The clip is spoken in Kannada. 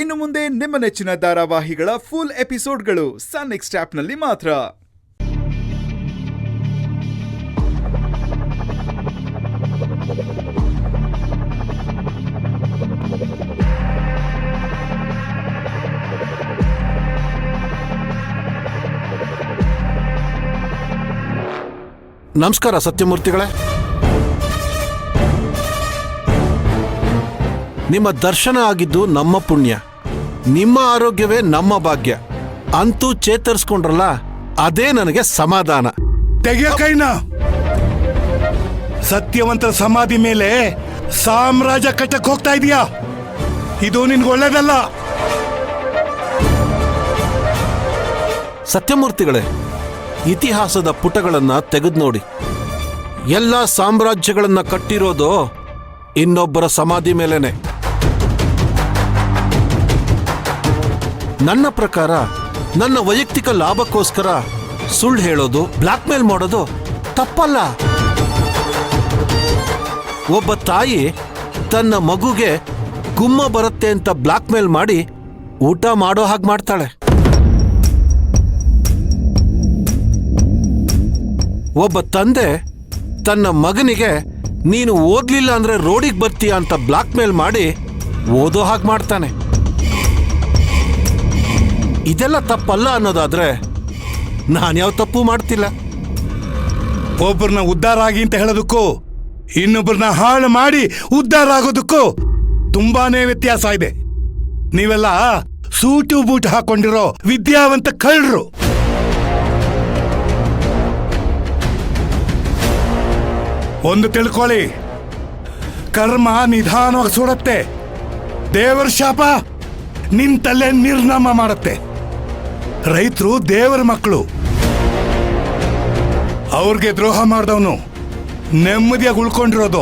ಇನ್ನು ಮುಂದೆ ನಿಮ್ಮ ನೆಚ್ಚಿನ ಧಾರಾವಾಹಿಗಳ ಫುಲ್ ಎಪಿಸೋಡ್ಗಳು ಸನ್ ನೆಕ್ಸ್ಟ್ ಆಪ್ನಲ್ಲಿ ಮಾತ್ರ. ನಮಸ್ಕಾರ ಸತ್ಯಮೂರ್ತಿಗಳೇ. ನಿಮ್ಮ ದರ್ಶನ ಆಗಿದ್ದು ನಮ್ಮ ಪುಣ್ಯ, ನಿಮ್ಮ ಆರೋಗ್ಯವೇ ನಮ್ಮ ಭಾಗ್ಯ. ಅಂತೂ ಚೇತರಿಸ್ಕೊಂಡ್ರಲ್ಲ, ಅದೇ ನನಗೆ ಸಮಾಧಾನ. ತೆಗೆಯ ಕೈನ. ಸತ್ಯವಂತರ ಸಮಾಧಿ ಮೇಲೆ ಸಾಮ್ರಾಜ್ಯ ಕಟ್ಟಕ್ ಹೋಗ್ತಾ ಇದೀಯಾ? ಇದು ನಿನ್ಗೆ ಒಳ್ಳೇದಲ್ಲ. ಸತ್ಯಮೂರ್ತಿಗಳೇ, ಇತಿಹಾಸದ ಪುಟಗಳನ್ನ ತೆಗೆದು ನೋಡಿ. ಎಲ್ಲ ಸಾಮ್ರಾಜ್ಯಗಳನ್ನ ಕಟ್ಟಿರೋದು ಇನ್ನೊಬ್ಬರ ಸಮಾಧಿ ಮೇಲೇನೆ. ನನ್ನ ಪ್ರಕಾರ ನನ್ನ ವೈಯಕ್ತಿಕ ಲಾಭಕ್ಕೋಸ್ಕರ ಸುಳ್ಳು ಹೇಳೋದು, ಬ್ಲಾಕ್ ಮೇಲ್ ಮಾಡೋದು ತಪ್ಪಲ್ಲ. ಒಬ್ಬ ತಾಯಿ ತನ್ನ ಮಗುಗೆ ಗುಮ್ಮ ಬರುತ್ತೆ ಅಂತ ಬ್ಲಾಕ್ ಮೇಲ್ ಮಾಡಿ ಊಟ ಮಾಡೋ ಹಾಗೆ ಮಾಡ್ತಾಳೆ. ಒಬ್ಬ ತಂದೆ ತನ್ನ ಮಗನಿಗೆ ನೀನು ಓದ್ಲಿಲ್ಲ ಅಂದ್ರೆ ರೋಡಿಗೆ ಬರ್ತೀಯ ಅಂತ ಬ್ಲಾಕ್ ಮೇಲ್ ಮಾಡಿ ಓದೋ ಹಾಗೆ ಮಾಡ್ತಾನೆ. ಇದೆಲ್ಲ ತಪ್ಪಲ್ಲ ಅನ್ನೋದಾದ್ರೆ ನಾನ್ಯಾವ ತಪ್ಪು ಮಾಡ್ತಿಲ್ಲ. ಒಬ್ಬರನ್ನ ಉದ್ಧಾರ ಆಗಿ ಅಂತ ಹೇಳೋದಕ್ಕೂ ಇನ್ನೊಬ್ಬರನ್ನ ಹಾಳು ಮಾಡಿ ಉದ್ಧಾರ ಆಗೋದಕ್ಕೂ ತುಂಬಾನೇ ವ್ಯತ್ಯಾಸ ಇದೆ. ನೀವೆಲ್ಲ ಸೂಟು ಬೂಟು ಹಾಕೊಂಡಿರೋ ವಿದ್ಯಾವಂತ ಕಳ್ಳರು. ಒಂದು ತಿಳ್ಕೊಳ್ಳಿ, ಕರ್ಮ ನಿಧಾನವಾಗಿ ಸುಡುತ್ತೆ, ದೇವರ ಶಾಪ ನಿಂತಲ್ಲೇ ನಿರ್ನಾಮ ಮಾಡುತ್ತೆ. ರೈತರು ದೇವರ ಮಕ್ಕಳು. ಅವ್ರಿಗೆ ದ್ರೋಹ ಮಾಡಿದವನು ನೆಮ್ಮದಿಯಾಗಿ ಉಳ್ಕೊಂಡಿರೋದು